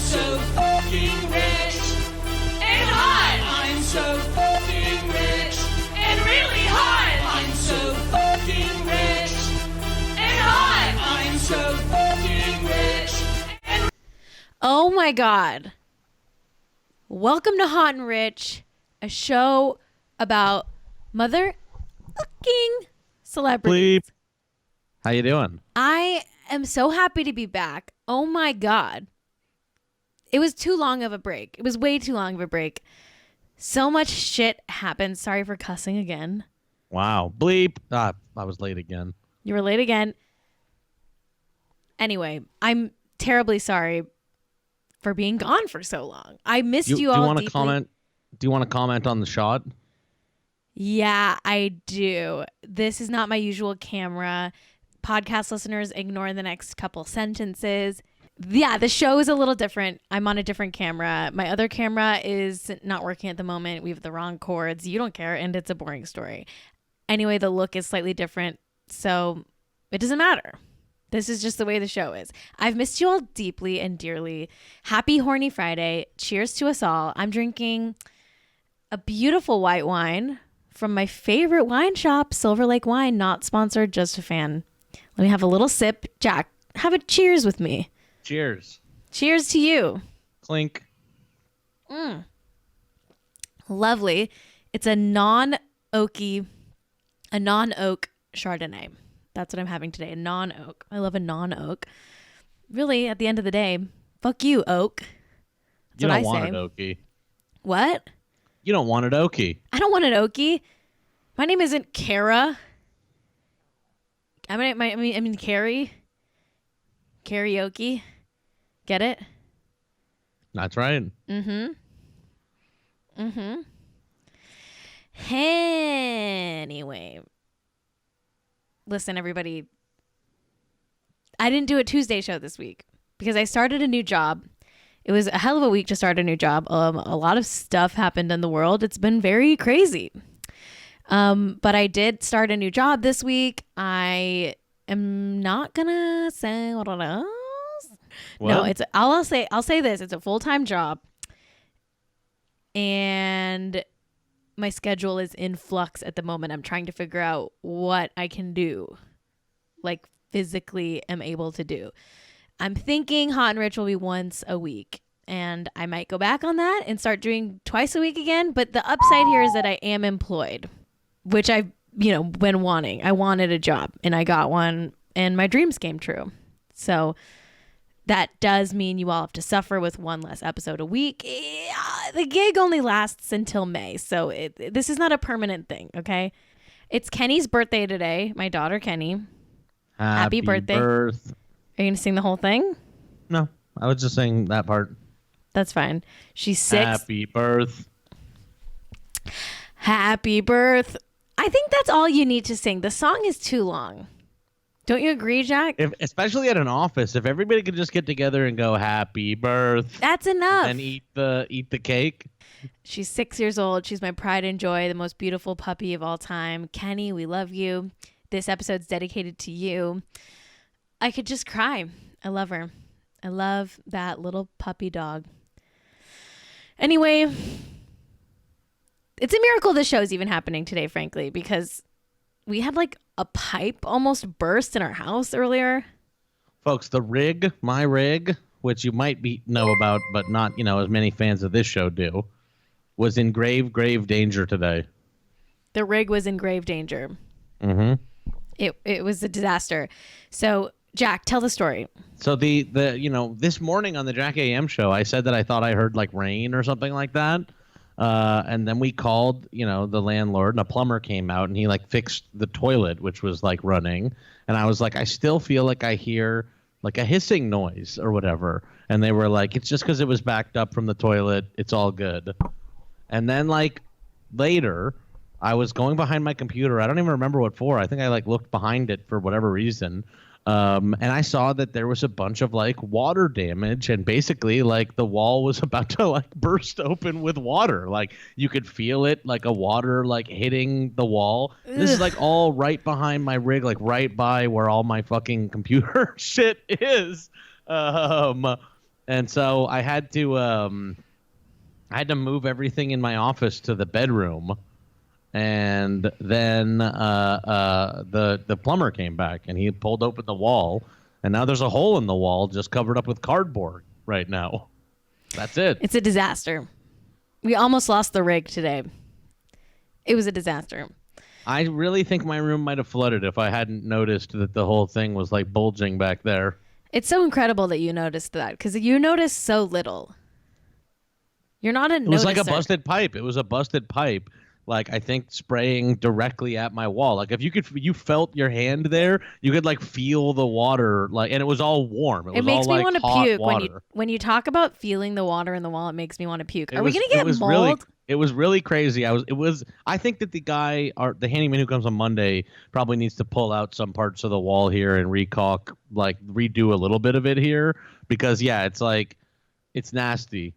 so fucking rich and hot. I'm so fucking rich and really hot. I'm so fucking rich and hot. I'm so fucking rich and... Oh my God. Welcome to Hot and Rich, a show about mother fucking celebrities. Bleep. How you doing? I am so happy to be back. Oh my God. It was too long of a break. It was way too long of a break. So much shit happened. Sorry for cussing again. Wow. Bleep. I was late again. You were late again. Anyway, I'm terribly sorry for being gone for so long. I missed you all deeply. Do you want to comment on the shot? Yeah, I do. This is not my usual camera. Podcast listeners, ignore the next couple sentences. Yeah, the show is a little different. I'm on a different camera. My other camera is not working at the moment. We have the wrong cords. You don't care, and it's a boring story. Anyway, the look is slightly different, so it doesn't matter. This is just the way the show is. I've missed you all deeply and dearly. Happy Horny Friday. Cheers to us all. I'm drinking a beautiful white wine from my favorite wine shop, Silver Lake Wine. Not sponsored, just a fan. Let me have a little sip. Jack, have a cheers with me. Cheers. Cheers to you. Clink. Lovely. It's a non-oak Chardonnay. That's what I'm having today. A non-oak. I love a non-oak. Really, at the end of the day, fuck you, oak. That's You what don't I want say. it oaky. What? You don't want it oaky. I don't want it oaky. My name isn't Kara. I mean Carrie. Karaoke. Get it? That's right. Anyway. Listen, everybody. I didn't do a Tuesday show this week because I started a new job. It was a hell of a week to start a new job. A lot of stuff happened in the world. It's been very crazy. But I did start a new job this week. I am not gonna say what it is. What? No, I'll say this. It's a full-time job. And my schedule is in flux at the moment. I'm trying to figure out what I can do, like physically am able to do. I'm thinking Hot and Rich will be once a week, and I might go back on that and start doing twice a week again. But the upside here is that I am employed, which I've, been wanting. I wanted a job and I got one and my dreams came true. So that does mean you all have to suffer with one less episode a week. The gig only lasts until May, so this is not a permanent thing, okay? It's Kenny's birthday today, my daughter Kenny. Happy birthday. Are you going to sing the whole thing? No, I was just saying that part. That's fine. She's 6. Happy birth. Happy birth. I think that's all you need to sing. The song is too long. Don't you agree, Jack? Especially at an office, if everybody could just get together and go happy birth. That's enough. And eat the cake. She's 6 years old. She's my pride and joy, the most beautiful puppy of all time. Kenny, we love you. This episode's dedicated to you. I could just cry. I love her. I love that little puppy dog. Anyway, it's a miracle this show's even happening today, frankly, because we had like a pipe almost burst in our house earlier. Folks, my rig, which you might know about, but not, as many fans of this show do, was in grave danger today. The rig was in grave danger. Mm-hmm. It was a disaster. So, Jack, tell the story. So the this morning on the Jack AM show, I said that I thought I heard like rain or something like that. And then we called, the landlord, and a plumber came out and he like fixed the toilet, which was like running. And I was like, I still feel like I hear like a hissing noise or whatever. And they were like, it's just because it was backed up from the toilet. It's all good. And then like later, I was going behind my computer. I don't even remember what for. I think I like looked behind it for whatever reason. And I saw that there was a bunch of like water damage, and basically like the wall was about to like burst open with water. Like you could feel it, like a water like hitting the wall. Ugh. This is like all right behind my rig, like right by where all my fucking computer shit is. And so I had to move everything in my office to the bedroom. And then the plumber came back and he pulled open the wall, and now there's a hole in the wall just covered up with cardboard right now. That's it. It's a disaster. We almost lost the rig today. It was a disaster. I really think my room might have flooded if I hadn't noticed that the whole thing was like bulging back there. It's so incredible that you noticed that, because you notice so little. You're not a noticer. It was like a busted pipe. It was a busted pipe. Like, I think spraying directly at my wall. Like, if you felt your hand there, you could like feel the water, like, and it was all warm. It makes me want to puke water. when you talk about feeling the water in the wall. It makes me want to puke. Are we gonna get mold? It was really crazy. I think that the handyman who comes on Monday probably needs to pull out some parts of the wall here and redo a little bit of it here, because it's like, it's nasty.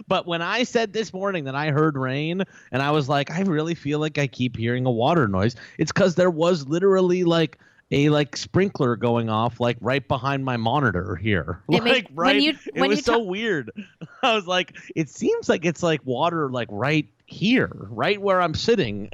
But when I said this morning that I heard rain and I was like, I really feel like I keep hearing a water noise, it's because there was literally like a sprinkler going off like right behind my monitor here. It was so weird. I was like, it seems like it's like water like right here, right where I'm sitting.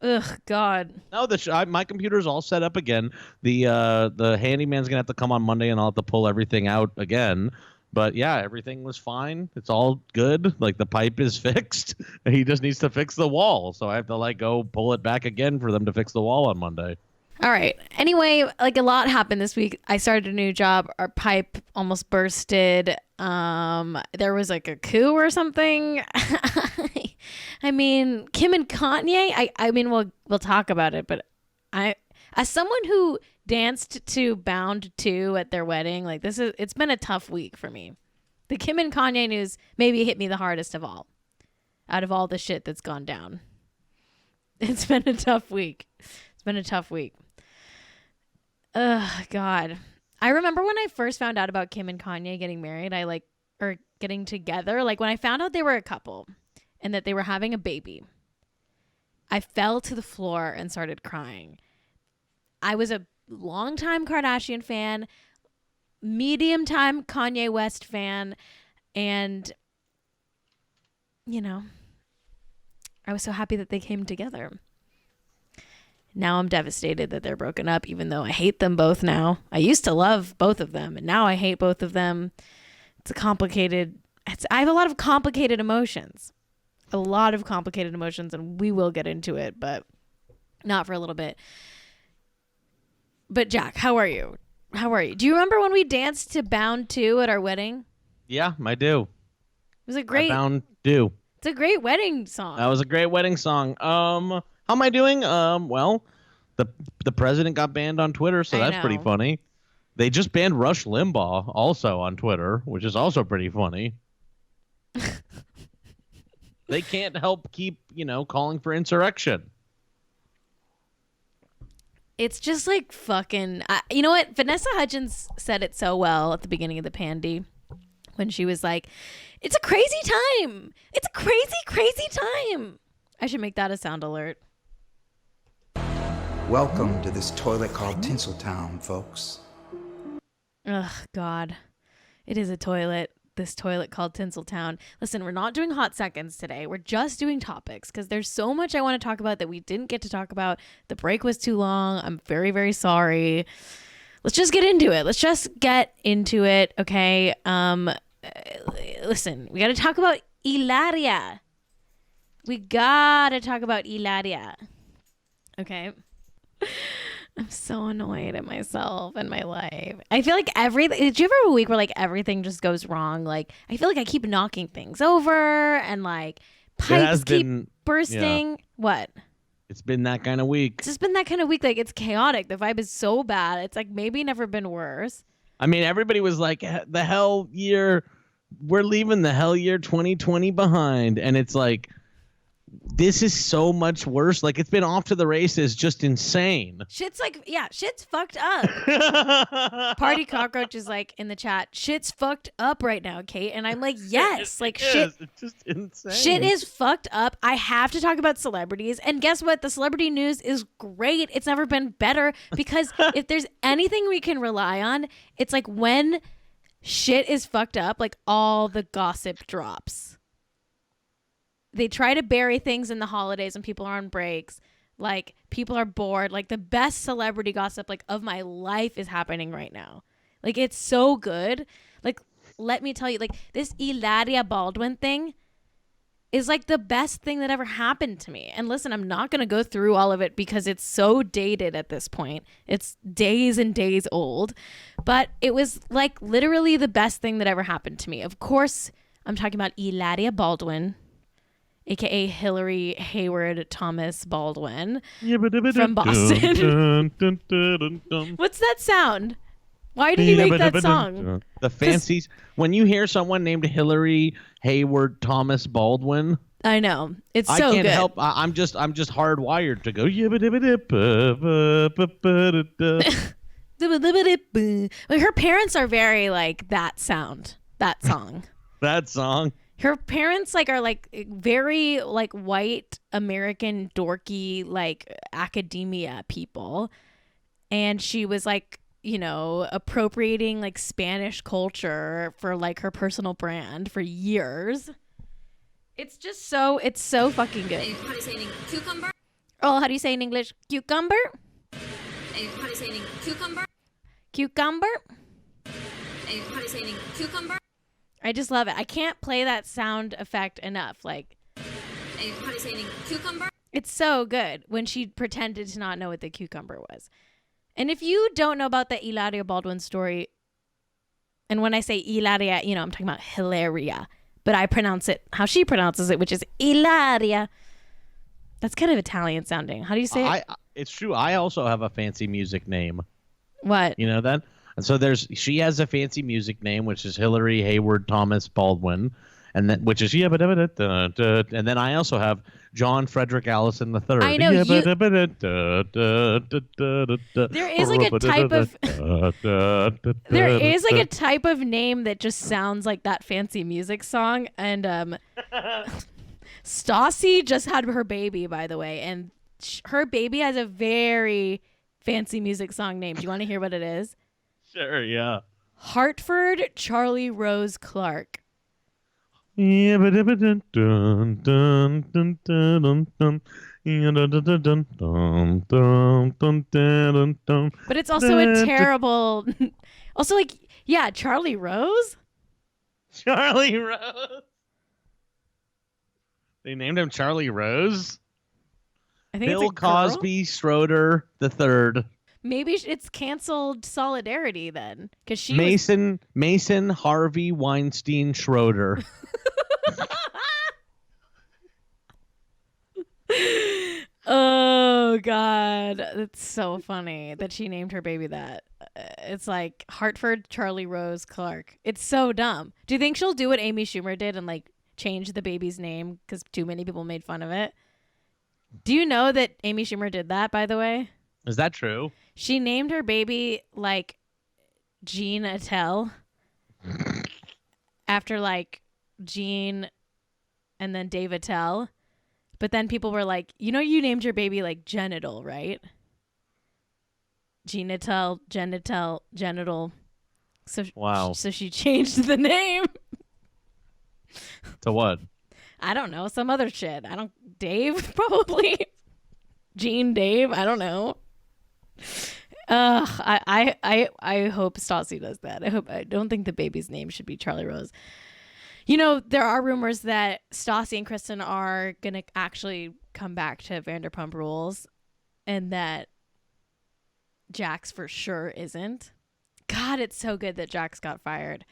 Ugh, God. No, my computer's all set up again. The handyman's gonna have to come on Monday, and I'll have to pull everything out again. But yeah, everything was fine. It's all good. Like, the pipe is fixed. He just needs to fix the wall. So I have to like go pull it back again for them to fix the wall on Monday. All right. Anyway, like, a lot happened this week. I started a new job. Our pipe almost bursted. There was like a coup or something. I mean, Kim and Kanye. I mean, we'll talk about it, but as someone who danced to Bound 2 at their wedding, like, it's been a tough week for me. The Kim and Kanye news maybe hit me the hardest of all, out of all the shit that's gone down. It's been a tough week. Ugh, God. I remember when I first found out about Kim and Kanye getting married, or getting together, like, when I found out they were a couple and that they were having a baby, I fell to the floor and started crying. I was a longtime Kardashian fan, medium-time Kanye West fan, and, I was so happy that they came together. Now I'm devastated that they're broken up, even though I hate them both now. I used to love both of them, and now I hate both of them. I have a lot of complicated emotions. And we will get into it, but not for a little bit. But Jack, how are you? Do you remember when we danced to Bound 2 at our wedding? Yeah, I do. It was a great Bound 2. It's a great wedding song. That was a great wedding song. How am I doing? Well, the president got banned on Twitter, so that's pretty funny. They just banned Rush Limbaugh also on Twitter, which is also pretty funny. They can't help keep, calling for insurrection. It's just like fucking... you know what? Vanessa Hudgens said it so well at the beginning of the pandy when she was like, it's a crazy time. It's a crazy, crazy time. I should make that a sound alert. Welcome to this toilet called Tinseltown, folks. Ugh, God. It is a toilet. This toilet called Tinseltown. Listen, we're not doing hot seconds today. We're just doing topics because there's so much I want to talk about that we didn't get to talk about. The break was too long. I'm very, very sorry. Let's just get into it. Okay. Listen, we got to talk about Hilaria. Okay. I'm so annoyed at myself and my life. I feel like did you ever have a week where like everything just goes wrong? Like, I feel like I keep knocking things over and like pipes keep bursting. Yeah. What? It's been that kind of week. It's just been that kind of week. Like, it's chaotic. The vibe is so bad. It's like maybe never been worse. I mean, everybody was like, the hell year, we're leaving the hell year 2020 behind. And it's like, this is so much worse. Like, it's been off to the races, just insane. Shit's fucked up. Party Cockroach is like in the chat, shit's fucked up right now, Cait. And I'm like, yes, like shit. It's just insane. Shit is fucked up. I have to talk about celebrities. And guess what? The celebrity news is great. It's never been better because if there's anything we can rely on, it's like when shit is fucked up, like all the gossip drops. They try to bury things in the holidays when people are on breaks. Like, people are bored. Like, the best celebrity gossip, like, of my life is happening right now. Like, it's so good. Like, let me tell you, like, this Hilaria Baldwin thing is, like, the best thing that ever happened to me. And listen, I'm not going to go through all of it because it's so dated at this point. It's days and days old. But it was, like, literally the best thing that ever happened to me. Of course, I'm talking about Hilaria Baldwin, aka Hillary Hayward Thomas Baldwin from Boston. What's that sound? Why did he make that song? The fancies. When you hear someone named Hillary Hayward Thomas Baldwin, I know. It's so I can't good. help. I'm just hardwired to go. Like, her parents are very like that sound, that song. That song. Her parents like are like very like white American dorky like academia people, and she was like, you know, appropriating like Spanish culture for like her personal brand for years. It's so fucking good. How do you say in cucumber? Oh, how do you say in English? Cucumber? How do you say in cucumber? Cucumber? How do you say in cucumber? I just love it. I can't play that sound effect enough. Like, How do you say in cucumber? it's so good when she pretended to not know what the cucumber was. And if you don't know about the Hilaria Baldwin story, and when I say Hilaria, you know, I'm talking about Hilaria, but I pronounce it how she pronounces it, which is Hilaria. That's kind of Italian sounding. How do you say it? It's true. I also have a fancy music name. What? You know that? And so she has a fancy music name, which is Hillary Hayward Thomas Baldwin, and then which is and then I also have John Frederick Allison III. I know there is like a type of type of name that just sounds like that fancy music song. And Stassi just had her baby, by the way, and her baby has a very fancy music song name. Do you want to hear what it is? Sure, yeah. Hartford Charlie Rose Clark. But it's also a terrible also like, yeah, Charlie Rose? Charlie Rose. They named him Charlie Rose? I think Bill it's a girl? Cosby Schroeder the Third. Maybe it's canceled Solidarity then, because she Mason Harvey Weinstein Schroeder. Oh God, that's so funny that she named her baby that. It's like Hartford Charlie Rose Clark. It's so dumb. Do you think she'll do what Amy Schumer did and like change the baby's name because too many people made fun of it? Do you know that Amy Schumer did that, by the way? Is that true? She named her baby like Jean Attell after like Jean and then Dave Attell. But then people were like, you know, you named your baby like Genital, right? Genital, genital. So wow. So she changed the name. To what? I don't know. Some other shit. Dave, probably. Jean Dave. I don't know. I hope Stassi does that. I don't think the baby's name should be Charlie Rose. You know, there are rumors that Stassi and Kristen are going to actually come back to Vanderpump Rules and that Jax for sure isn't. God, it's so good that Jax got fired.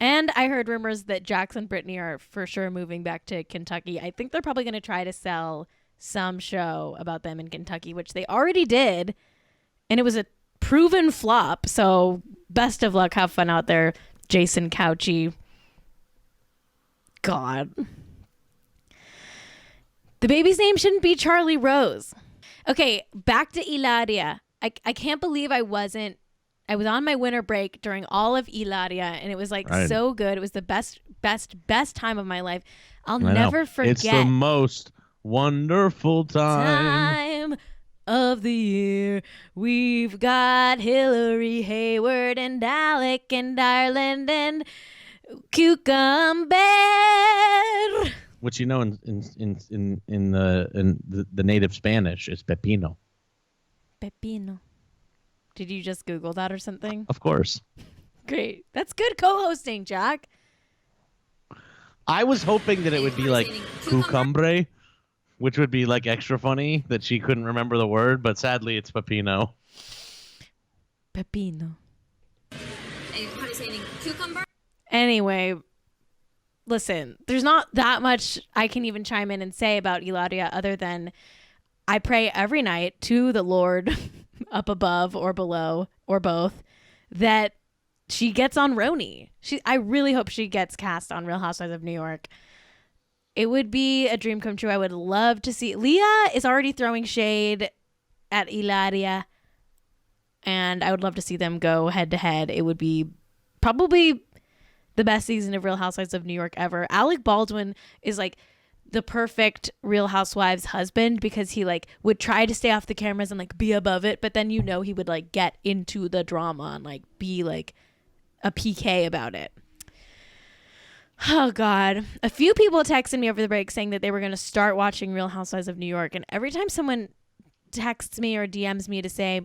And I heard rumors that Jax and Brittany are for sure moving back to Kentucky. I think they're probably going to try to sell some show about them in Kentucky, which they already did. And it was a proven flop. So best of luck. Have fun out there, Jason Couchy. God. The baby's name shouldn't be Charlie Rose. Okay, back to Hilaria. I can't believe I was on my winter break during all of Hilaria, and it was like so good. It was the best time of my life. I'll never forget. It's the most wonderful time of the year. We've got Hillary, Hayward, and Alec, and Ireland, and Cucumber. Which in the native Spanish is pepino. Pepino. Did you just Google that or something? Of course. Great. That's good co-hosting, Jack. I was hoping that it would be like cucumbre, which would be like extra funny that she couldn't remember the word, but sadly it's pepino. Pepino. How do you say cucumber? Anyway, listen, there's not that much I can even chime in and say about Hilaria other than I pray every night to the Lord up above or below or both that she gets on Roni. I really hope she gets cast on Real Housewives of New York. It would be a dream come true. I would love to see. Leah is already throwing shade at Hilaria, and I would love to see them go head to head. It would be probably the best season of Real Housewives of New York ever. Alec Baldwin is like the perfect Real Housewives husband because he like would try to stay off the cameras and like be above it, but then he would like get into the drama and like be like a PK about it. Oh God. A few people texted me over the break saying that they were going to start watching Real Housewives of New York, and every time someone texts me or DMs me to say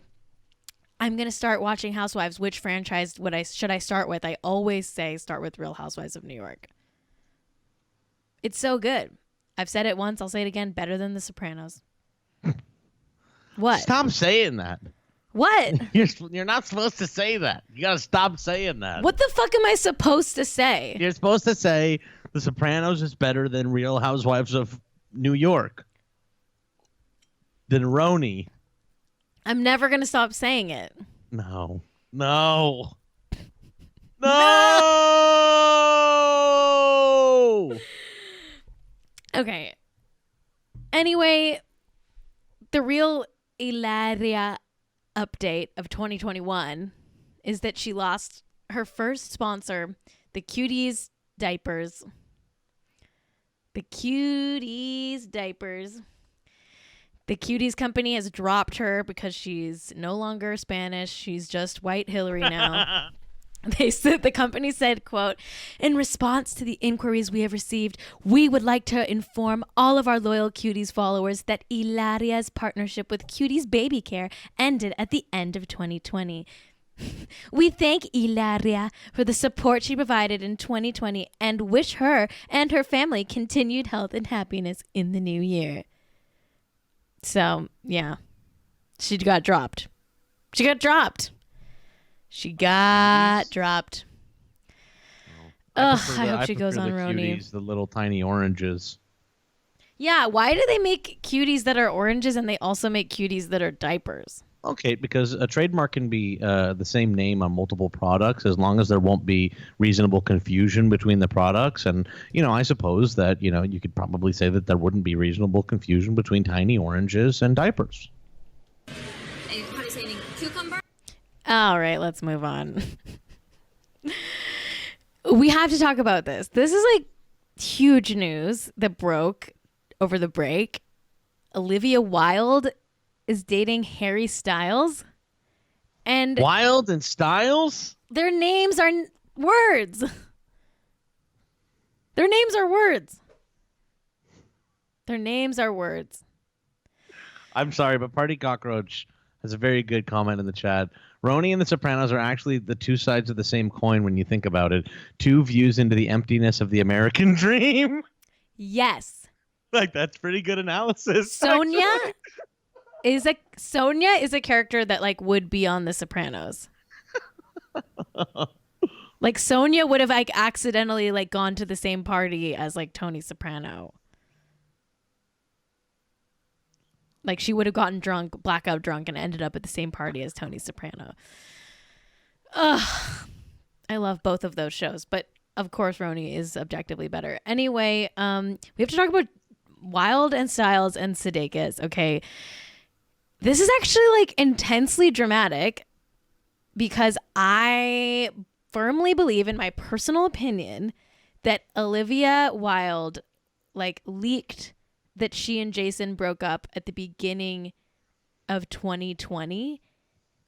I'm going to start watching Housewives, which franchise should I start with? I always say start with Real Housewives of New York. It's so good. I've said it once, I'll say it again, better than The Sopranos. What? Stop saying that. What? You're not supposed to say that. You got to stop saying that. What the fuck am I supposed to say? You're supposed to say The Sopranos is better than Real Housewives of New York. Than Roni. I'm never going to stop saying it. No. No. Okay. Anyway, the real Hilaria update of 2021 is that she lost her first sponsor, the Cuties Diapers. The Cuties Diapers. The Cuties company has dropped her because she's no longer Spanish. She's just white Hillary now. The company said, quote, in response to the inquiries we have received, we would like to inform all of our loyal Cuties followers that Hilaria's partnership with Cuties Baby Care ended at the end of 2020. We thank Hilaria for the support she provided in 2020 and wish her and her family continued health and happiness in the new year. So, yeah, she got dropped. She got dropped. I hope she goes on Roni. Cuties, the little tiny oranges. Yeah, why do they make cuties that are oranges and they also make cuties that are diapers? Okay, because a trademark can be the same name on multiple products as long as there won't be reasonable confusion between the products. And, I suppose that, you could probably say that there wouldn't be reasonable confusion between tiny oranges and diapers. How do you say cucumber? All right, let's move on. We have to talk about this. This is like huge news that broke over the break. Olivia Wilde is dating Harry Styles. And Wilde and Styles? Their names are words. Their names are words. Their names are words. I'm sorry, but Party Cockroach has a very good comment in the chat. Roni and The Sopranos are actually the two sides of the same coin when you think about it. Two views into the emptiness of the American dream. Yes. Like, that's pretty good analysis. Sonia is a character that like would be on The Sopranos. Like Sonia would have like accidentally like gone to the same party as like Tony Soprano. Like she would have gotten drunk, blackout drunk, and ended up at the same party as Tony Soprano. Ugh. I love both of those shows, but of course Roni is objectively better. Anyway, we have to talk about Wilde and Styles and Sudeikis. Okay. This is actually like intensely dramatic because I firmly believe, in my personal opinion, that Olivia Wilde like leaked that she and Jason broke up at the beginning of 2020.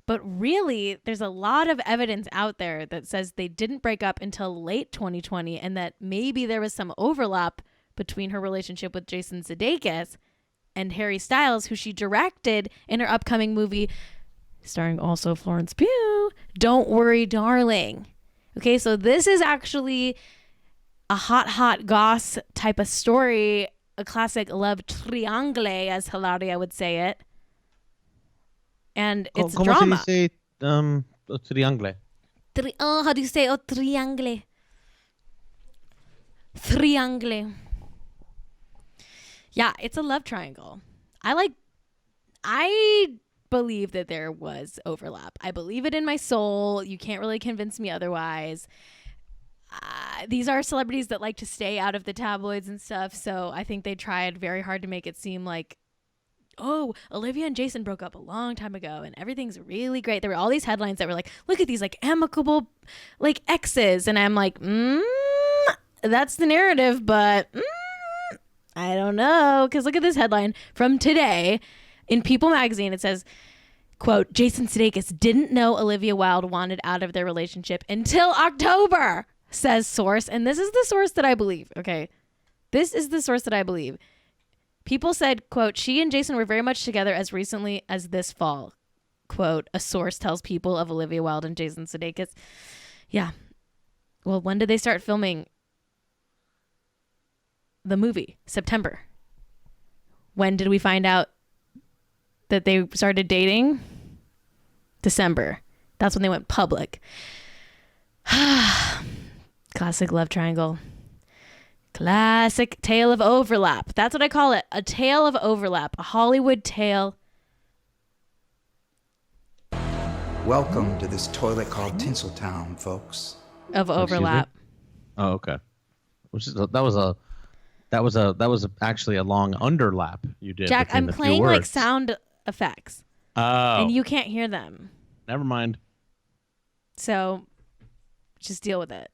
But really, there's a lot of evidence out there that says they didn't break up until late 2020 and that maybe there was some overlap between her relationship with Jason Sudeikis and Harry Styles, who she directed in her upcoming movie starring also Florence Pugh, Don't Worry, Darling. Okay, so this is actually a hot goss type of story, a classic love triangle, as Hilaria would say it. And it's ¿Cómo drama. se dice triangle? How do you say triangle? Triangle. Yeah, it's a love triangle. I believe that there was overlap. I believe it in my soul. You can't really convince me otherwise. These are celebrities that like to stay out of the tabloids and stuff, so I think they tried very hard to make it seem like, oh, Olivia and Jason broke up a long time ago and everything's really great. There were all these headlines that were like, look at these like amicable like exes. And I'm like, that's the narrative, but I don't know. Because look at this headline from today in People magazine. It says, quote, Jason Sudeikis didn't know Olivia Wilde wanted out of their relationship until October, says source. And this is the source that I believe. Okay. This is the source that I believe. People said, quote, she and Jason were very much together as recently as this fall. Quote, a source tells People of Olivia Wilde and Jason Sudeikis. Yeah. Well, when did they start filming the movie? September. When did we find out that they started dating? December. That's when they went public. Classic love triangle. Classic tale of overlap. That's what I call it. A tale of overlap. A Hollywood tale. Welcome to this toilet called Tinseltown, folks. Of overlap. Oh, okay. That was actually a long underlap you did. Jack, between I'm the few playing like words. sound effects. Oh. And you can't hear them. Never mind. So just deal with it.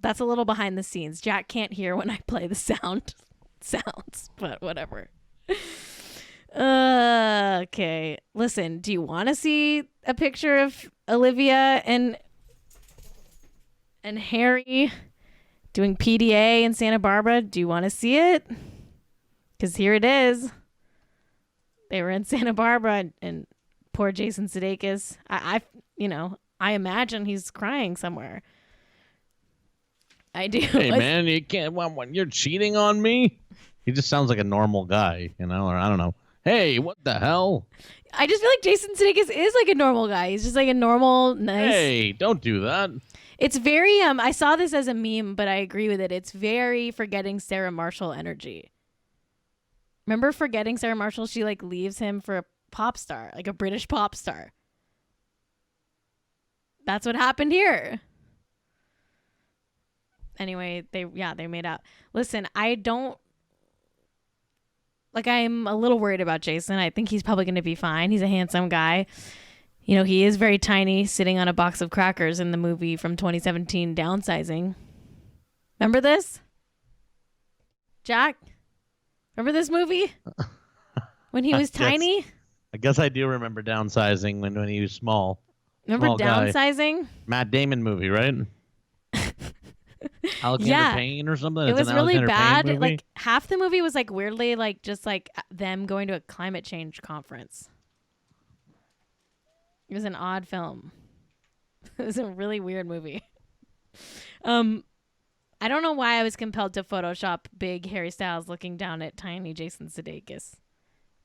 That's a little behind the scenes. Jack can't hear when I play the sounds, but whatever. Okay. Listen, do you want to see a picture of Olivia and Harry doing PDA in Santa Barbara? Do you want to see it? Because here it is. They were in Santa Barbara and poor Jason Sudeikis. I imagine he's crying somewhere. I do. Hey, man, you can't. When you're cheating on me? He just sounds like a normal guy, or I don't know. Hey, what the hell? I just feel like Jason Sudeikis is like a normal guy. He's just like a normal, nice. Hey, don't do that. It's very, I saw this as a meme, but I agree with it. It's very Forgetting Sarah Marshall energy. Remember Forgetting Sarah Marshall? She like leaves him for a pop star, like a British pop star. That's what happened here. Anyway, they made out. Listen, I'm a little worried about Jason. I think he's probably going to be fine. He's a handsome guy. He is very tiny, sitting on a box of crackers in the movie from 2017, Downsizing. Remember this? Jack? Remember this movie? When he was tiny? I guess I do remember Downsizing when he was small. Remember Small guy. Downsizing? Matt Damon movie, right? Alexander Payne or something? It was really bad. Movie? Like half the movie was like weirdly like just like them going to a climate change conference. It was an odd film. It was a really weird movie. I don't know why I was compelled to Photoshop big Harry Styles looking down at tiny Jason Sudeikis.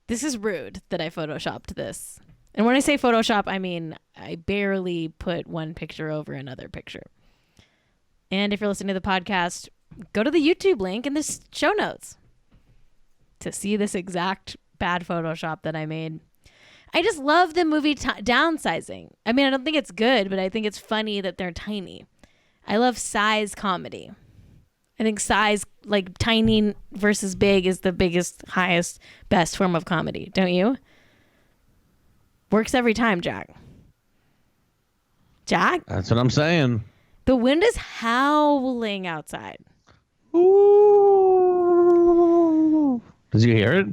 This is rude that I Photoshopped this. And when I say Photoshop, I mean I barely put one picture over another picture. And if you're listening to the podcast, go to the YouTube link in the show notes to see this exact bad Photoshop that I made. I just love the movie Downsizing. I mean, I don't think it's good, but I think it's funny that they're tiny. I love size comedy. I think size, like tiny versus big, is the biggest, highest, best form of comedy. Don't you? Works every time, Jack. Jack? That's what I'm saying. The wind is howling outside. Ooh. Did you hear it?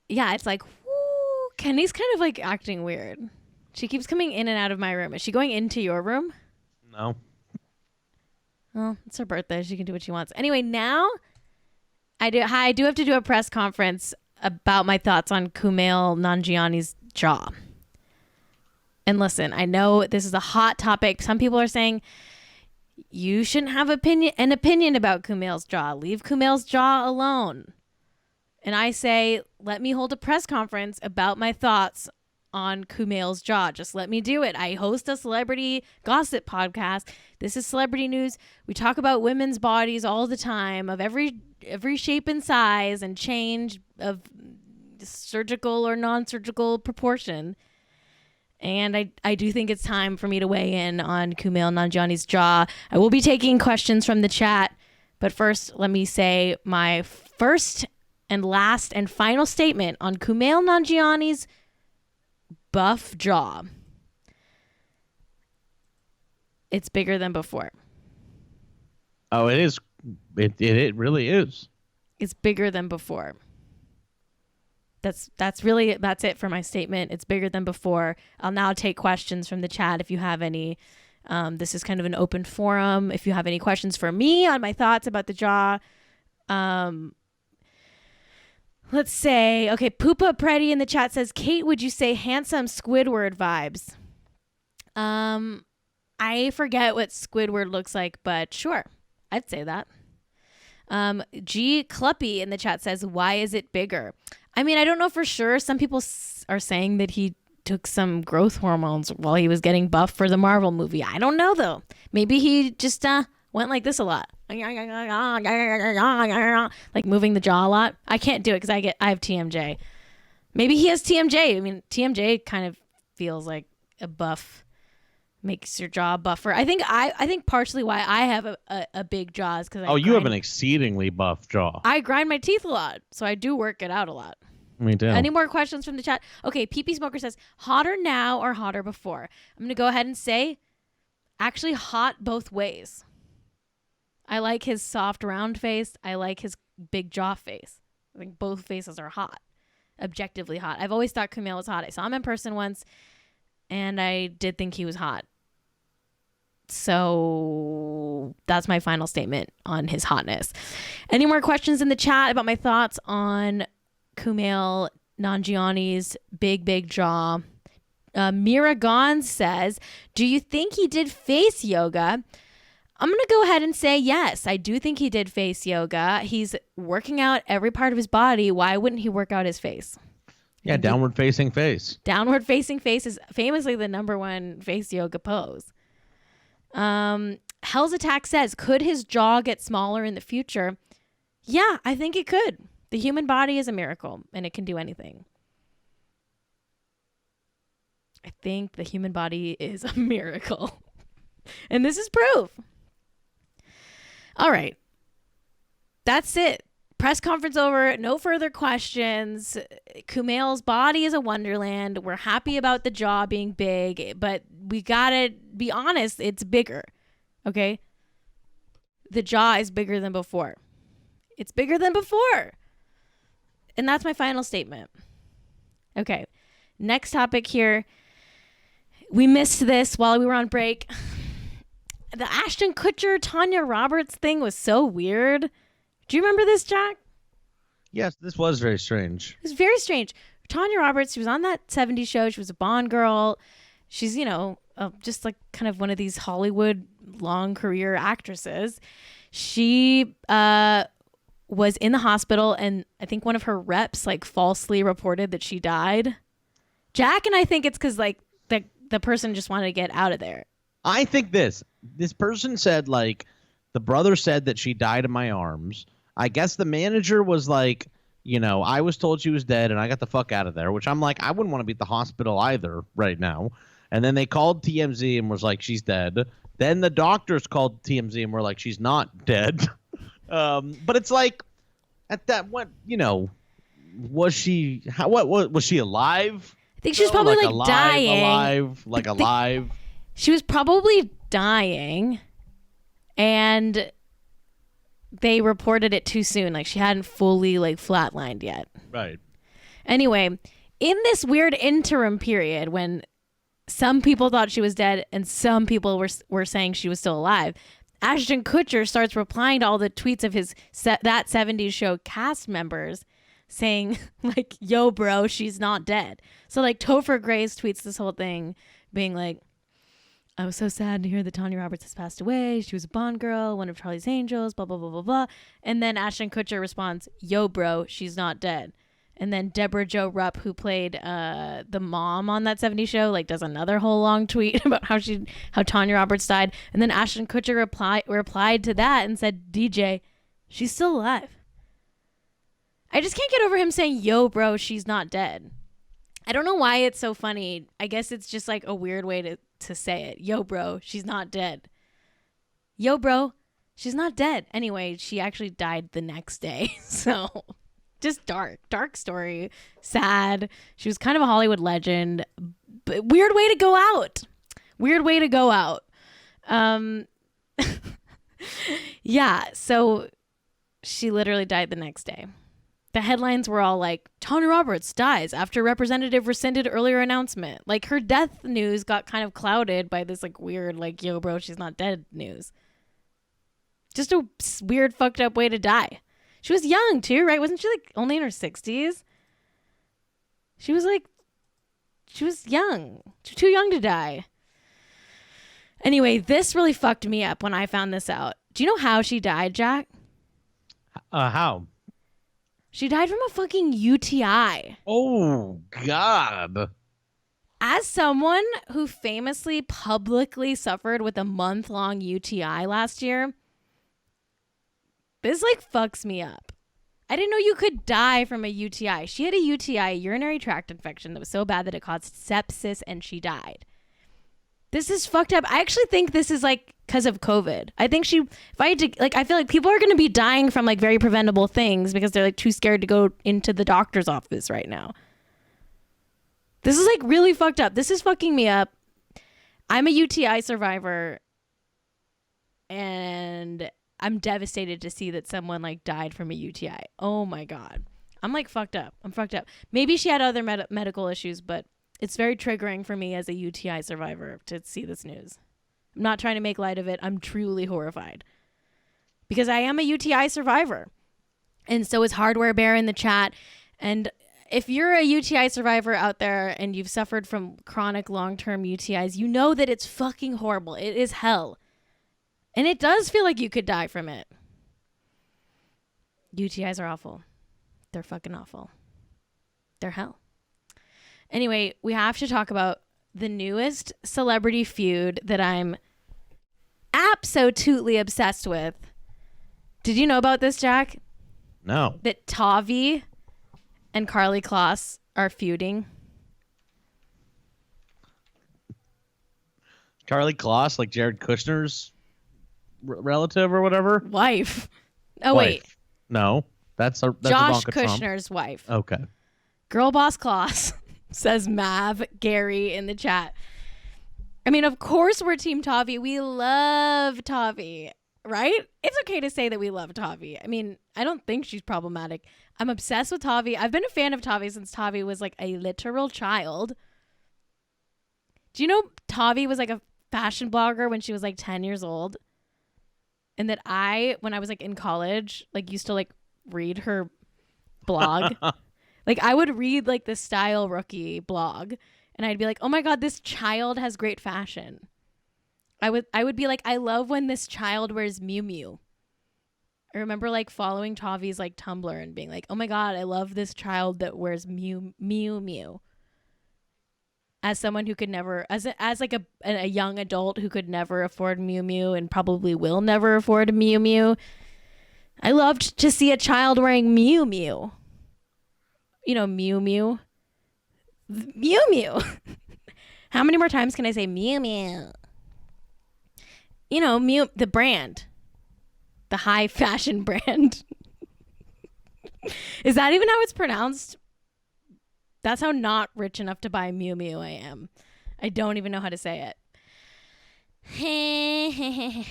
Yeah, it's like, whoo. Kenny's kind of like acting weird. She keeps coming in and out of my room. Is she going into your room? No. Well, it's her birthday. She can do what she wants. Anyway, now I do have to do a press conference about my thoughts on Kumail Nanjiani's jaw. And listen, I know this is a hot topic. Some people are saying you shouldn't have an opinion about Kumail's jaw. Leave Kumail's jaw alone. And I say, let me hold a press conference about my thoughts on Kumail's jaw. Just let me do it. I host a celebrity gossip podcast. This is celebrity news. We talk about women's bodies all the time, of every shape and size and change of surgical or non-surgical proportion. And I do think it's time for me to weigh in on Kumail Nanjiani's jaw. I will be taking questions from the chat, but first let me say my first and last and final statement on Kumail Nanjiani's buff jaw. It's bigger than before. Oh, it is. It really is. It's bigger than before. That's it for my statement. It's bigger than before. I'll now take questions from the chat if you have any. This is kind of an open forum. If you have any questions for me on my thoughts about the jaw, let's say, okay, Poopa Preddy in the chat says, Cait, would you say handsome Squidward vibes? I forget what Squidward looks like, but sure, I'd say that. G Cluppy in the chat says, why is it bigger? I mean, I don't know for sure. Some people are saying that he took some growth hormones while he was getting buff for the Marvel movie. I don't know, though. Maybe he just went like this a lot. Like moving the jaw a lot. I can't do it because I have TMJ. Maybe he has TMJ. I mean, TMJ kind of feels like a buff makes your jaw buffer. I think partially why I have a big jaw is because you have an exceedingly buff jaw. I grind my teeth a lot, so I do work it out a lot. Me too. Any more questions from the chat? Okay, PP Smoker says, hotter now or hotter before? I'm going to go ahead and say, actually hot both ways. I like his soft round face. I like his big jaw face. I think both faces are hot. Objectively hot. I've always thought Kumail was hot. I saw him in person once, and I did think he was hot. So that's my final statement on his hotness. Any more questions in the chat about my thoughts on Kumail Nanjiani's big jaw? Mira Gons says, do you think he did face yoga? I'm going to go ahead and say yes. I do think he did face yoga. He's working out every part of his body. Why wouldn't he work out his face? Yeah, downward facing face. Downward facing face is famously the number one face yoga pose. Hell's Attack says, could his jaw get smaller in the future? Yeah, I think it could. The human body is a miracle, and it can do anything. I think the human body is a miracle. And this is proof. All right. That's it. Press conference over. No further questions. Kumail's body is a wonderland. We're happy about the jaw being big, but we gotta be honest, it's bigger. Okay? The jaw is bigger than before. It's bigger than before. And that's my final statement. Okay. Next topic here. We missed this while we were on break. The Ashton Kutcher, Tanya Roberts thing was so weird. Do you remember this, Jack? Yes, this was very strange. It was very strange. Tanya Roberts, she was on that 70s show. She was a Bond girl. She's, just like kind of one of these Hollywood long career actresses. She was in the hospital, and I think one of her reps like falsely reported that she died. Jack and I think it's because like the person just wanted to get out of there. I think this person said like the brother said that she died in my arms. I guess the manager was like, I was told she was dead and I got the fuck out of there, which I'm like, I wouldn't want to be at the hospital either right now. And then they called TMZ and was like, she's dead. Then the doctors called TMZ and were like, she's not dead. But it's like, at that, what, was she, what was she alive? I think she was probably like alive, dying. Alive. She was probably dying, and they reported it too soon. Like she hadn't fully like flatlined yet. Right. Anyway, in this weird interim period when some people thought she was dead and some people were saying she was still alive, Ashton Kutcher starts replying to all the tweets of his That 70s Show cast members saying like, yo, bro, she's not dead. So like Topher Grace tweets this whole thing being like, I was so sad to hear that Tanya Roberts has passed away. She was a Bond girl, one of Charlie's angels, blah, blah, blah, blah, blah. And then Ashton Kutcher responds, yo, bro, she's not dead. And then Deborah Jo Rupp, who played the mom on That 70s Show, like does another whole long tweet about how Tanya Roberts died. And then Ashton Kutcher replied to that and said, DJ, she's still alive. I just can't get over him saying, yo, bro, she's not dead. I don't know why it's so funny. I guess it's just like a weird way to say it. Yo, bro, she's not dead. Yo, bro, she's not dead. Anyway, she actually died the next day. So just dark story. Sad. She was kind of a Hollywood legend. But weird way to go out. Yeah, so she literally died the next day. The headlines were all like, Tanya Roberts dies after representative rescinded earlier announcement. Like her death news got kind of clouded by this like weird, like, yo, bro, she's not dead news. Just a weird, fucked up way to die. She was young too, right? Wasn't she like only in her 60s? She was young. She was too young to die. Anyway, this really fucked me up when I found this out. Do you know how she died, Jack? How? She died from a fucking UTI. Oh, God. As someone who famously publicly suffered with a month-long UTI last year, this like fucks me up. I didn't know you could die from a UTI. She had a UTI, urinary tract infection, that was so bad that it caused sepsis and she died. This is fucked up. I actually think this is like because of COVID. I think I feel like people are going to be dying from like very preventable things because they're like too scared to go into the doctor's office right now. This is like really fucked up. This is fucking me up. I'm a UTI survivor and I'm devastated to see that someone like died from a UTI. Oh my God. I'm like fucked up. I'm fucked up. Maybe she had other medical issues, but it's very triggering for me as a UTI survivor to see this news. I'm not trying to make light of it. I'm truly horrified because I am a UTI survivor. And so is Hardware Bear in the chat. And if you're a UTI survivor out there and you've suffered from chronic long-term UTIs, you know that it's fucking horrible. It is hell. And it does feel like you could die from it. UTIs are awful. They're fucking awful. They're hell. Anyway, we have to talk about the newest celebrity feud that I'm absolutely obsessed with. Did you know about this, Jack? No. That Tavi and Karlie Kloss are feuding. Karlie Kloss, like Jared Kushner's relative or whatever? Wife. Oh, Wife. wait. No. That's Josh Ivanka Trump. Kushner's wife. Okay. Girl boss Kloss, says Mav Gary in the chat. I mean, of course we're Team Tavi. We love Tavi, right? It's okay to say that we love Tavi. I mean, I don't think she's problematic. I'm obsessed with Tavi. I've been a fan of Tavi since Tavi was like a literal child. Do you know Tavi was like a fashion blogger when she was like 10 years old? And that when I was like in college, like used to like read her blog. Like I would read like the Style Rookie blog and I'd be like, oh my God, this child has great fashion. I would be like, I love when this child wears Miu Miu. I remember like following Tavi's like Tumblr and being like, oh my God, I love this child that wears Miu Miu. As someone who could never, as like a young adult who could never afford Miu Miu and probably will never afford Miu Miu, I loved to see a child wearing Miu Miu. You know, Miu Miu. Miu Miu. How many more times can I say Miu Miu? you know, the brand, the high fashion brand. Is that even how it's pronounced? That's how not rich enough to buy Miu Miu I am. I don't even know how to say it.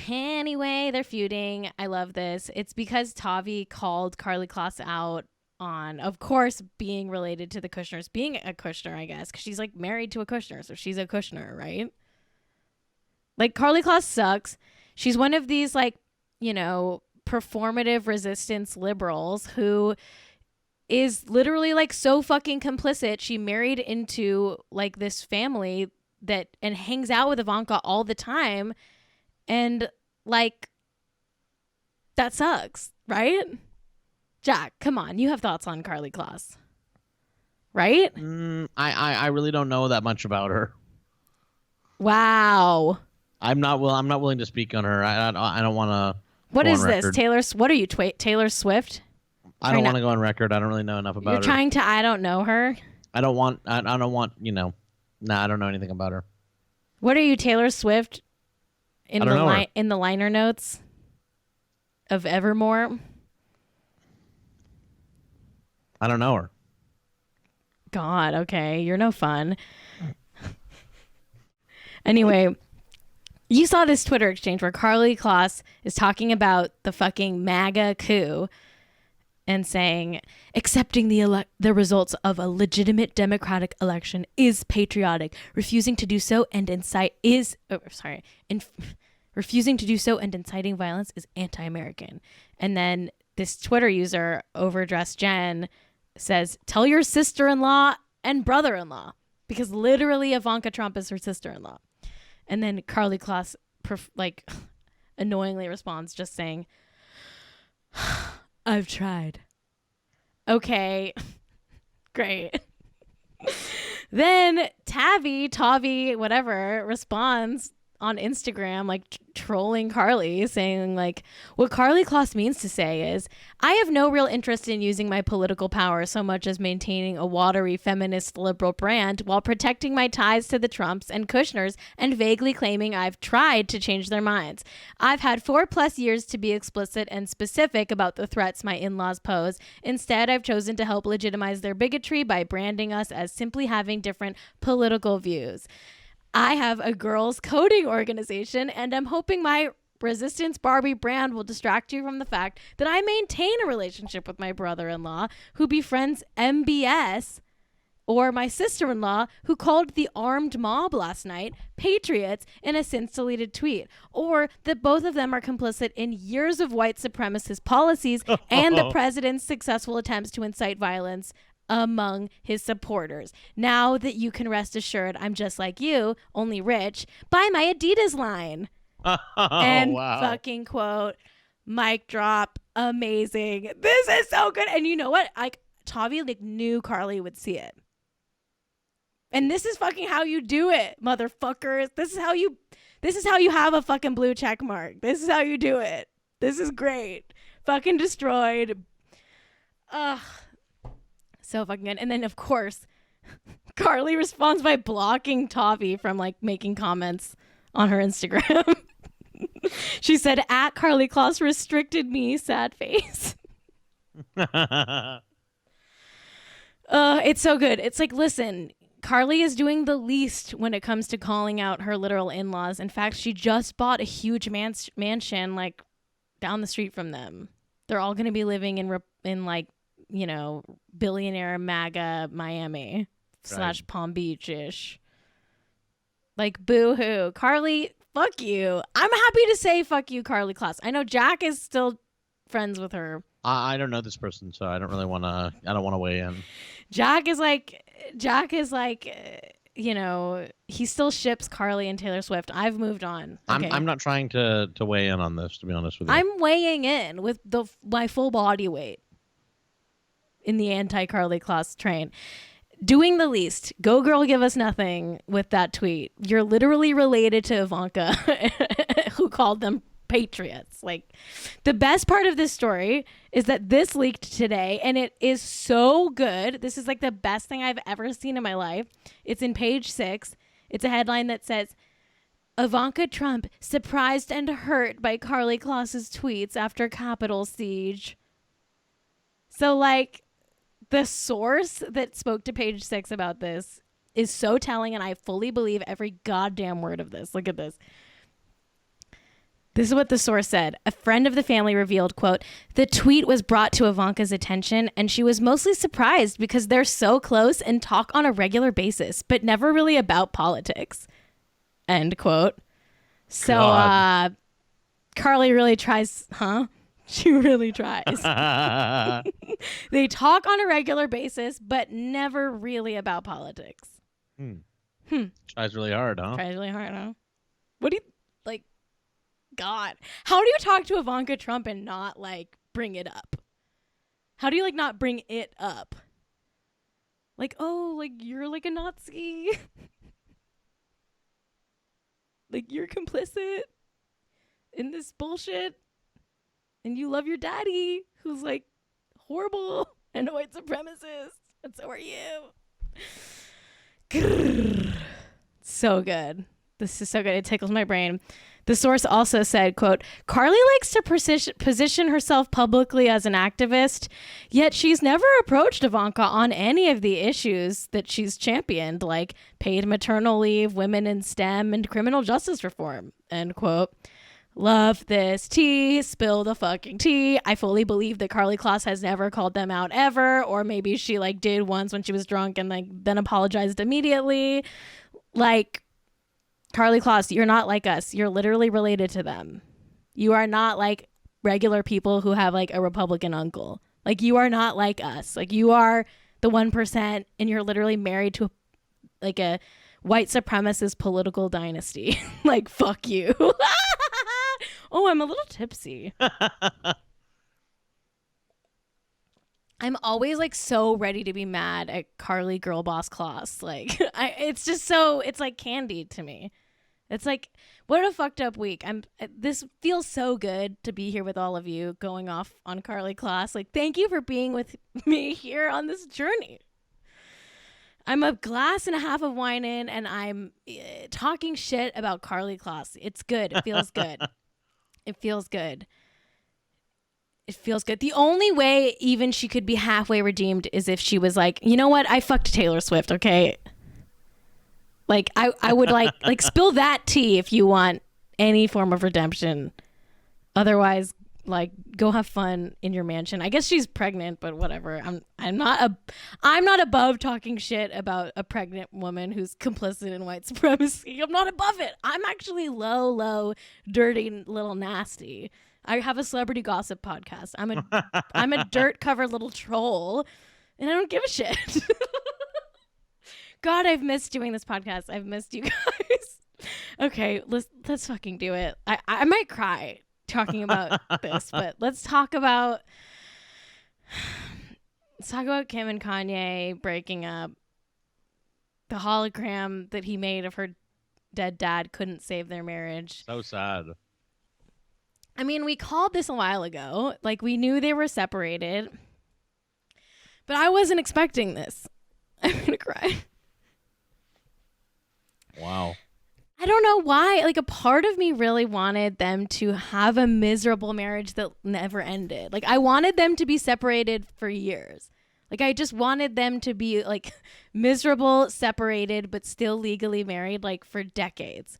Anyway, they're feuding. I love this. It's because Tavi called Karlie Kloss out on, of course, being related to the Kushners, being a Kushner, I guess, because she's like married to a Kushner, so she's a Kushner, right? Like, Karlie Kloss sucks. She's one of these, like, you know, performative resistance liberals who is literally like so fucking complicit. She married into like this family that and hangs out with Ivanka all the time, and like that sucks, right? Jack, come on, you have thoughts on Karlie Kloss, right? I really don't know that much about her. Wow. I'm not willing to speak on her. I don't want to. What is this, Taylor? What are you, Taylor Swift? I don't want to go on record. I don't really know enough about her. You're trying to. I don't know her. I don't want. You know. Nah, I don't know anything about her. What are you, Taylor Swift? In the liner notes of Evermore. I don't know her. God, okay, you're no fun. Anyway, you saw this Twitter exchange where Karlie Kloss is talking about the fucking MAGA coup and saying accepting the results of a legitimate democratic election is patriotic. Refusing to do so and refusing to do so and inciting violence is anti-American. And then this Twitter user, Overdressed Jen, says, "Tell your sister-in-law and brother-in-law," because literally Ivanka Trump is her sister-in-law. And then Karlie Kloss annoyingly responds just saying, "I've tried." Okay. Great. Then Tavi, whatever, responds on Instagram, like trolling Karlie, saying like, what Karlie Kloss means to say is, I have no real interest in using my political power so much as maintaining a watery feminist liberal brand while protecting my ties to the Trumps and Kushners and vaguely claiming I've tried to change their minds. I've had 4+ years to be explicit and specific about the threats my in-laws pose. Instead, I've chosen to help legitimize their bigotry by branding us as simply having different political views. I have a girls' coding organization, and I'm hoping my Resistance Barbie brand will distract you from the fact that I maintain a relationship with my brother-in-law who befriends MBS, or my sister-in-law who called the armed mob last night patriots in a since-deleted tweet, or that both of them are complicit in years of white supremacist policies and the president's successful attempts to incite violence among his supporters. Now that you can rest assured I'm just like you, only rich, buy my Adidas line. And wow. Fucking quote, mic drop, amazing. This is so good. And you know what? Like, Tavi knew Karlie would see it. And this is fucking how you do it, motherfuckers. This is how you have a fucking blue check mark. This is how you do it. This is great. Fucking destroyed. Ugh. So fucking good. And then, of course, Karlie responds by blocking Tavi from like making comments on her Instagram. She said, at Karlie Kloss restricted me, sad face. It's so good. It's like, listen, Karlie is doing the least when it comes to calling out her literal in-laws. In fact, she just bought a huge mansion like down the street from them. They're all going to be living in like, you know, billionaire MAGA Miami / Palm Beach-ish. Like, boo-hoo. Karlie, fuck you. I'm happy to say fuck you, Karlie Kloss. I know Jack is still friends with her. I don't know this person, so I don't want to weigh in. Jack is like, you know, he still ships Karlie and Taylor Swift. I've moved on. Okay. I'm not trying to weigh in on this, to be honest with you. I'm weighing in with my full body weight in the anti-Karlie Kloss train. Doing the least. Go girl, give us nothing with that tweet. You're literally related to Ivanka, who called them patriots. Like, the best part of this story is that this leaked today, and it is so good. This is like the best thing I've ever seen in my life. It's in page 6. It's a headline that says, Ivanka Trump surprised and hurt by Karlie Kloss's tweets after Capitol siege. So, like, the source that spoke to Page Six about this is so telling, and I fully believe every goddamn word of this. Look at this. This is what the source said. A friend of the family revealed, quote, the tweet was brought to Ivanka's attention, and she was mostly surprised because they're so close and talk on a regular basis, but never really about politics. End quote. So, Karlie really tries, huh? She really tries. They talk on a regular basis, but never really about politics. Tries really hard, huh? Tries really hard, huh? What do you, like, God. How do you talk to Ivanka Trump and not, like, bring it up? How do you, like, not bring it up? Like, oh, like, you're, like, a Nazi. Like, you're complicit in this bullshit. And you love your daddy, who's, like, horrible and a white supremacist. And so are you. So good. This is so good. It tickles my brain. The source also said, quote, Karlie likes to position herself publicly as an activist, yet she's never approached Ivanka on any of the issues that she's championed, like paid maternal leave, women in STEM, and criminal justice reform, end quote. Love this tea. Spill the fucking tea. I fully believe that Karlie Kloss has never called them out ever, or maybe she, like, did once when she was drunk and, like, then apologized immediately. Like, Karlie Kloss, you're not like us. You're literally related to them. You are not like regular people who have, like, a Republican uncle. Like, you are not like us. Like, you are the 1%, and you're literally married to like a white supremacist political dynasty. Like, fuck you. Oh, I'm a little tipsy. I'm always, like, so ready to be mad at Karlie Girl Boss Kloss. Like, it's just so, it's like candy to me. It's like, what a fucked up week. This feels so good to be here with all of you, going off on Karlie Kloss. Like, thank you for being with me here on this journey. I'm a glass and a half of wine in, and I'm talking shit about Karlie Kloss. It's good. It feels good. It feels good. It feels good. The only way even she could be halfway redeemed is if she was like, you know what? I fucked Taylor Swift, okay? Like, I would like spill that tea if you want any form of redemption. Otherwise, like, go have fun in your mansion. I guess she's pregnant, but whatever. I'm not above talking shit about a pregnant woman who's complicit in white supremacy. I'm not above it. I'm actually low, dirty, little nasty. I have a celebrity gossip podcast. I'm a dirt covered little troll, and I don't give a shit. God, I've missed doing this podcast. I've missed you guys. Okay, let's fucking do it. I might cry talking about this, but let's talk about Kim and Kanye breaking up. The hologram that he made of her dead dad couldn't save their marriage. So sad. I mean, we called this a while ago. Like, we knew they were separated. But I wasn't expecting this. I'm going to cry. Wow. I don't know why. Like, a part of me really wanted them to have a miserable marriage that never ended. Like, I wanted them to be separated for years. Like, I just wanted them to be, like, miserable, separated, but still legally married, like, for decades.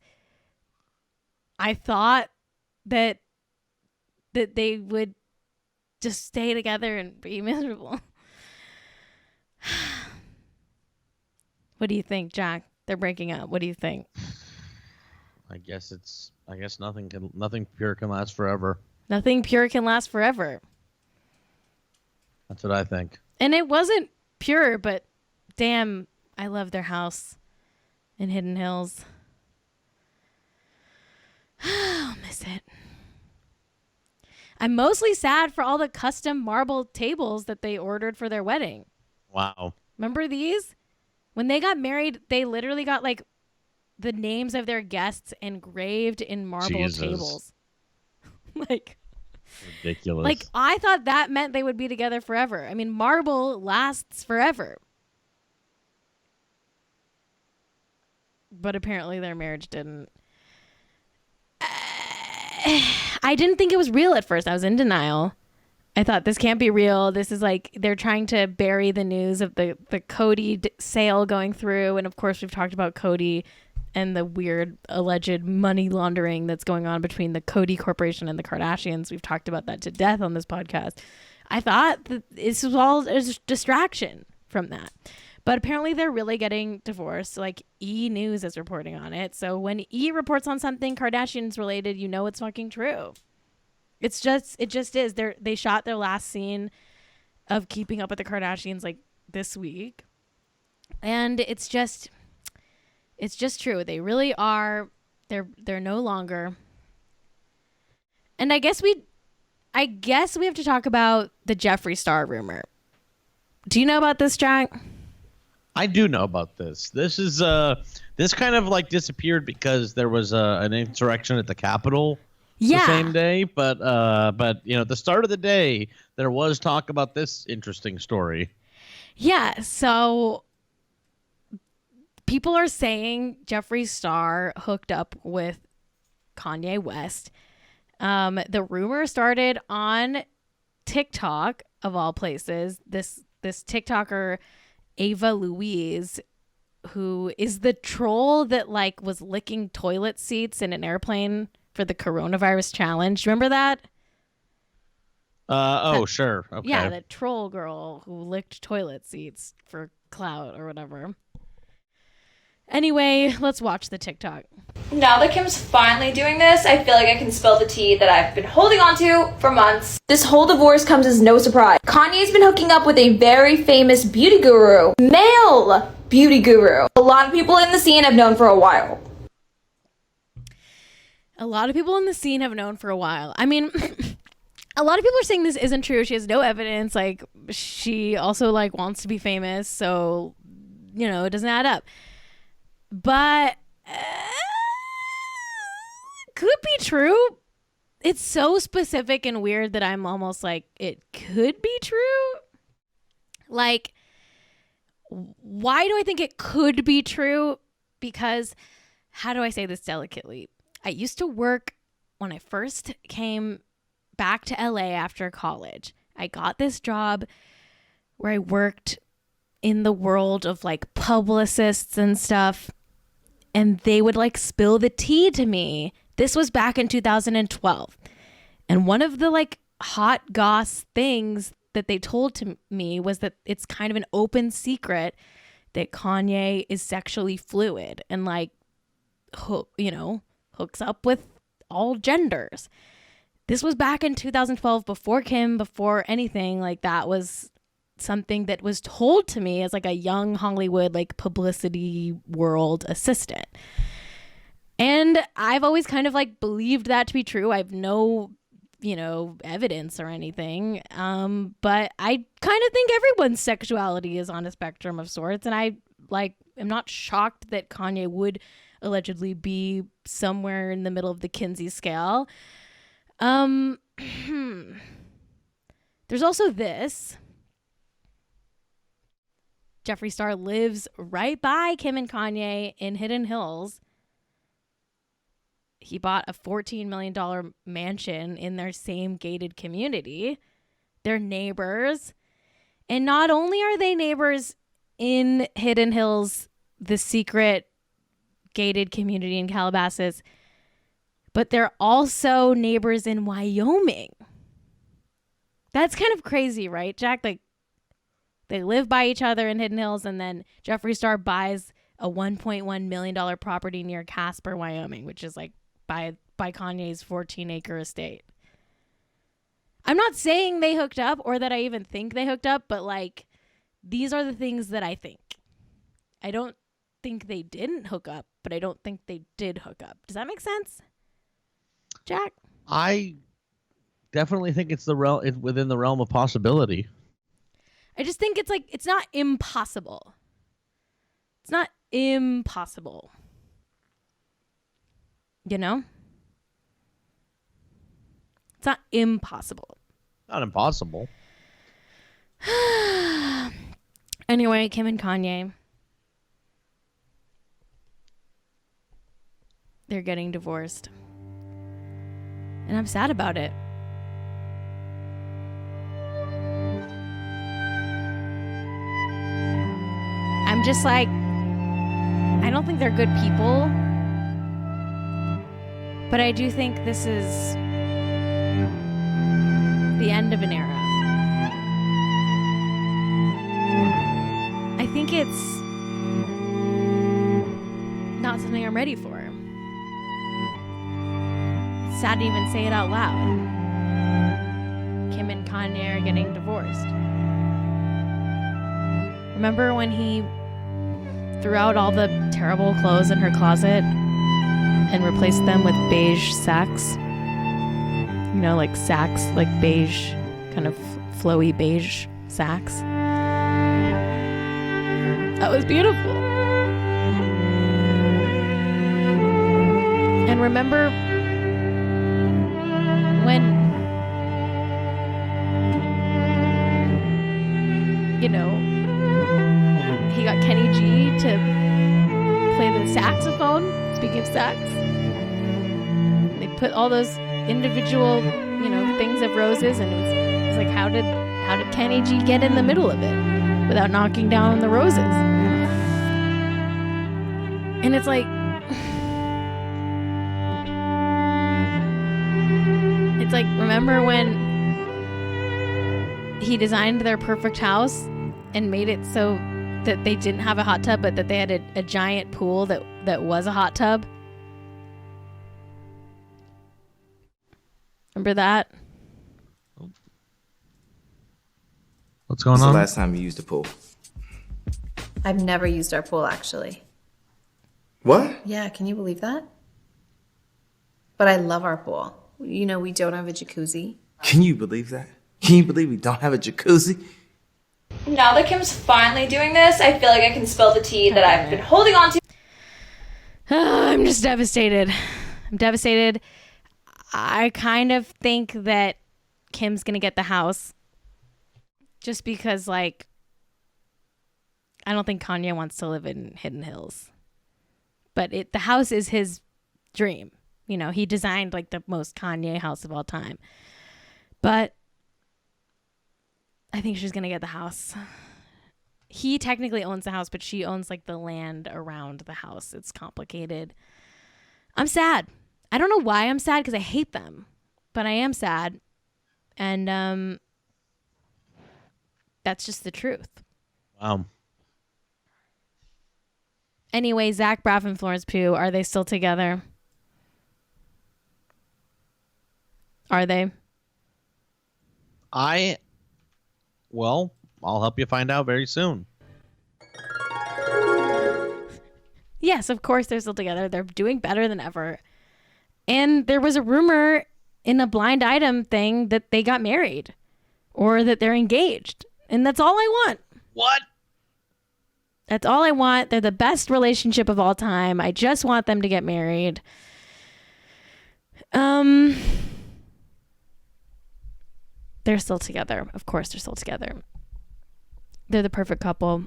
I thought that they would just stay together and be miserable. What do you think, Jack? They're breaking up. What do you think? I guess nothing pure can last forever. Nothing pure can last forever. That's what I think. And it wasn't pure, but damn, I love their house in Hidden Hills. I'll miss it. I'm mostly sad for all the custom marble tables that they ordered for their wedding. Wow. Remember these? When they got married, they literally got, like, the names of their guests engraved in marble tables. Like, ridiculous. Like, I thought that meant they would be together forever. I mean, marble lasts forever. But apparently their marriage didn't. I didn't think it was real at first. I was in denial. I thought this can't be real. This is like they're trying to bury the news of the Cody sale going through. And of course, we've talked about Cody and the weird alleged money laundering that's going on between the Cody Corporation and the Kardashians. We've talked about that to death on this podcast. I thought that this was all a distraction from that. But apparently they're really getting divorced. Like E! News is reporting on it. So when E! reports on something Kardashians related, you know it's fucking true. It just is. They shot their last scene of Keeping Up with the Kardashians like this week. And it's just true. They really are. They're no longer. And I guess we have to talk about the Jeffree Star rumor. Do you know about this, Jack? I do know about this. This is this kind of like disappeared because there was an insurrection at the Capitol the same day. But you know, at the start of the day, there was talk about this interesting story. Yeah. So people are saying Jeffree Star hooked up with Kanye West. The rumor started on TikTok, of all places. This TikToker, Ava Louise, who is the troll that like was licking toilet seats in an airplane for the coronavirus challenge. Remember that? Sure. Okay. Yeah, that troll girl who licked toilet seats for clout or whatever. Anyway, let's watch the TikTok. Now that Kim's finally doing this, I feel like I can spill the tea that I've been holding on to for months. This whole divorce comes as no surprise. Kanye's been hooking up with a very famous beauty guru. Male beauty guru. A lot of people in the scene have known for a while. A lot of people in the scene have known for a while. I mean, a lot of people are saying this isn't true. She has no evidence. Like, she also like wants to be famous, so you know, it doesn't add up. But could be true. It's so specific and weird that I'm almost like it could be true. Like, why do I think it could be true? Because how do I say this delicately? I used to work when I first came back to LA after college. I got this job where I worked in the world of like publicists and stuff, and they would like spill the tea to me. This was back in 2012. And one of the like hot goss things that they told to me was that it's kind of an open secret that Kanye is sexually fluid and like, hooks up with all genders. This was back in 2012, before Kim, before anything. Like, that was something that was told to me as like a young Hollywood like publicity world assistant. And I've always kind of like believed that to be true. I have no, evidence or anything. But I kind of think everyone's sexuality is on a spectrum of sorts. And I am not shocked that Kanye would allegedly be somewhere in the middle of the Kinsey scale. There's also this. Jeffree Star lives right by Kim and Kanye in Hidden Hills. He bought a $14 million mansion in their same gated community. They're neighbors. And not only are they neighbors in Hidden Hills, the secret gated community in Calabasas, but they're also neighbors in Wyoming. That's kind of crazy, right, Jack? Like, they live by each other in Hidden Hills, and then Jeffree Star buys a $1.1 million property near Casper, Wyoming, which is like by Kanye's 14-acre estate. I'm not saying they hooked up or that I even think they hooked up, but like, these are the things that I think. I don't think they didn't hook up, but I don't think they did hook up. Does that make sense, Jack? I definitely think it's within the realm of possibility. I just think it's like, it's not impossible. It's not impossible. It's not impossible. Not impossible. Anyway, Kim and Kanye. They're getting divorced. And I'm sad about it. I'm just like, I don't think they're good people. But I do think this is the end of an era. I think it's not something I'm ready for. It's sad to even say it out loud. Kim and Kanye are getting divorced. Remember when he threw out all the terrible clothes in her closet and replaced them with beige sacks? You know, like sacks, like beige, kind of flowy beige sacks. That was beautiful. And remember when, you know, he got Kenny G to play the saxophone, speaking of sax. They put all those individual, you know, things of roses, and it was like, how did Kenny G get in the middle of it without knocking down the roses? And it's like, remember when he designed their perfect house and made it so that they didn't have a hot tub, but that they had a giant pool that was a hot tub? Remember that? What's going When's on? the last time you used a pool? I've never used our pool, actually. What? Yeah, can you believe that? But I love our pool. You know, we don't have a jacuzzi. Can you believe that? Can you believe we don't have a jacuzzi? Now that Kim's finally doing this, I feel like I can spill the tea that I've been holding on to. I'm just devastated. I'm devastated. I kind of think that Kim's gonna get the house just because, like, I don't think Kanye wants to live in Hidden Hills. But the house is his dream. You know, he designed like the most Kanye house of all time. But I think she's going to get the house. He technically owns the house, but she owns like the land around the house. It's complicated. I'm sad. I don't know why I'm sad, because I hate them. But I am sad. And that's just the truth. Wow. Anyway, Zach Braff and Florence Pugh, are they still together? Are they? Well, I'll help you find out very soon. Yes, of course they're still together. They're doing better than ever. And there was a rumor in a blind item thing that they got married or that they're engaged. And that's all I want. What? That's all I want. They're the best relationship of all time. I just want them to get married. They're still together. Of course they're still together. They're the perfect couple.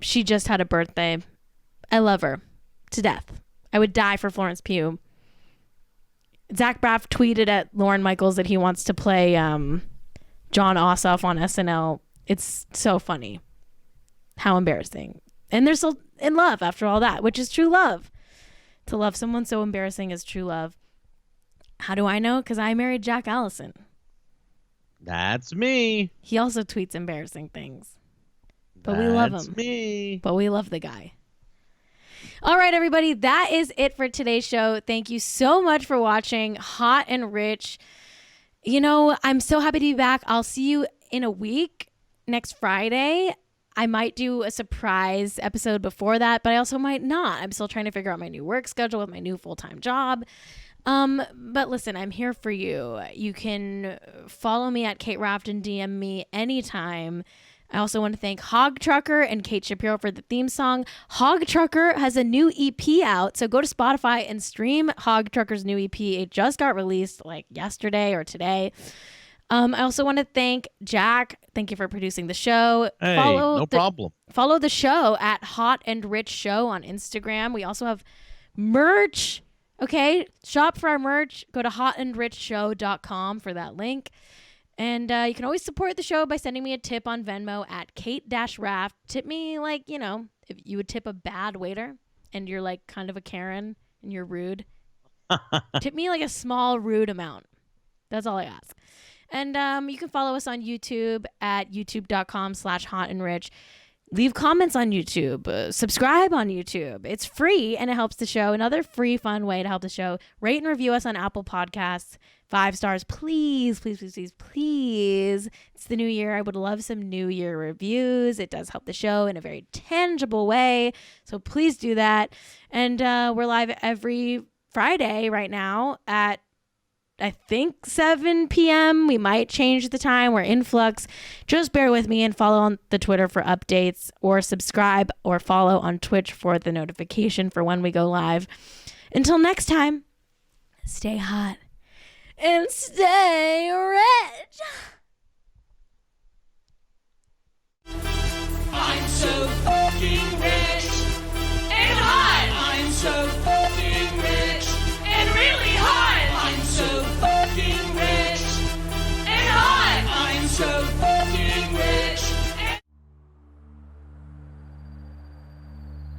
She just had a birthday. I love her to death. I would die for Florence Pugh. Zach Braff tweeted at Lorne Michaels that he wants to play John Ossoff on SNL. It's so funny. How embarrassing. And they're still in love after all that, which is true love. To love someone so embarrassing is true love. How do I know? Because I married Jack Allison. That's me. He also tweets embarrassing things. But we love him. That's me. But we love the guy. All right, everybody. That is it for today's show. Thank you so much for watching Hot and Rich. You know, I'm so happy to be back. I'll see you in a week, next Friday. I might do a surprise episode before that, but I also might not. I'm still trying to figure out my new work schedule with my new full-time job. But listen, I'm here for you. You can follow me at Cait Raft and DM me anytime. I also want to thank Hog Trucker and Kate Shapiro for the theme song. Hog Trucker has a new EP out, so go to Spotify and stream Hog Trucker's new EP. It just got released like yesterday or today. I also want to thank Jack. Thank you for producing the show. Hey, no problem. Follow the show at Hot and Rich Show on Instagram. We also have merch. Okay, shop for our merch. Go to hotandrichshow.com for that link. And you can always support the show by sending me a tip on Venmo at Cait-Raft. Tip me like, if you would tip a bad waiter and you're like kind of a Karen and you're rude. Tip me like a small rude amount. That's all I ask. And you can follow us on YouTube at youtube.com/hotandrich. Leave comments on YouTube. Subscribe on YouTube. It's free and it helps the show. Another free, fun way to help the show. Rate and review us on Apple Podcasts. 5 stars, please, please, please, please, please. It's the new year. I would love some new year reviews. It does help the show in a very tangible way. So please do that. And we're live every Friday right now at I think 7 p.m. We might change the time. We're in flux. Just bear with me and follow on the Twitter for updates, or subscribe or follow on Twitch for the notification for when we go live. Until next time, stay hot and stay rich. I'm so